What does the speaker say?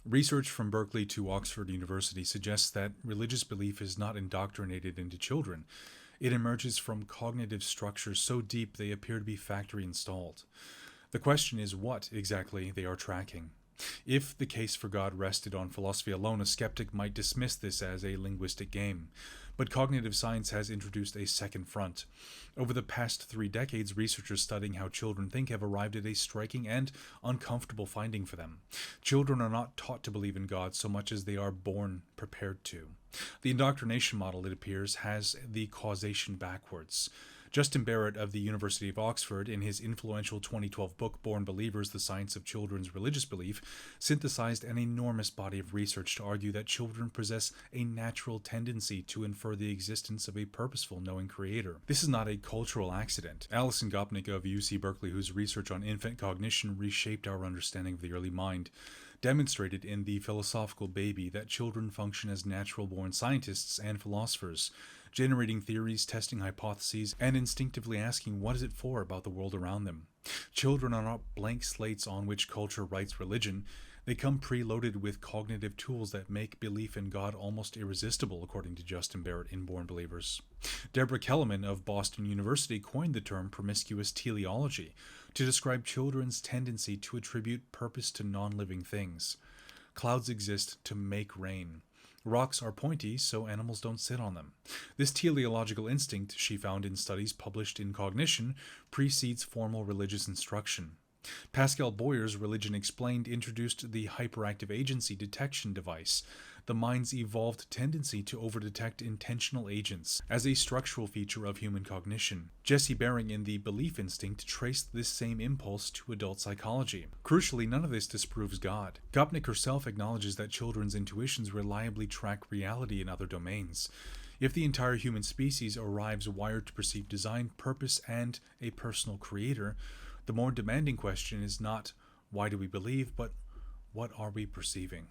Research from Berkeley to Oxford University suggests that religious belief is not indoctrinated into children. It emerges from cognitive structures so deep they appear to be factory installed. The question is what exactly they are tracking. If the case for God rested on philosophy alone, a skeptic might dismiss this as a linguistic game. But cognitive science has introduced a second front. Over the past 3 decades, researchers studying how children think have arrived at a striking and uncomfortable finding for them. Children are not taught to believe in God so much as they are born prepared to. The indoctrination model, it appears, has the causation backwards. Justin Barrett of the University of Oxford, in his influential 2012 book Born Believers: The Science of Children's Religious Belief, synthesized an enormous body of research to argue that children possess a natural tendency to infer the existence of a purposeful, knowing creator. This is not a cultural accident. Alison Gopnik of UC Berkeley, whose research on infant cognition reshaped our understanding of the early mind, demonstrated in The Philosophical Baby that children function as natural-born scientists and philosophers, generating theories, testing hypotheses, and instinctively asking what is it for about the world around them. Children are not blank slates on which culture writes religion. They come preloaded with cognitive tools that make belief in God almost irresistible, according to Justin Barrett in Born Believers. Deborah Kellerman of Boston University coined the term promiscuous teleology to describe children's tendency to attribute purpose to non-living things. Clouds exist to make rain. Rocks are pointy, so animals don't sit on them. This teleological instinct, she found in studies published in Cognition, precedes formal religious instruction. Pascal Boyer's Religion Explained introduced the hyperactive agency detection device, the mind's evolved tendency to overdetect intentional agents, as a structural feature of human cognition. Jesse Bering in The Belief Instinct traced this same impulse to adult psychology. Crucially, none of this disproves God. Gopnik herself acknowledges that children's intuitions reliably track reality in other domains. If the entire human species arrives wired to perceive design, purpose, and a personal creator, the more demanding question is not why do we believe, but what are we perceiving?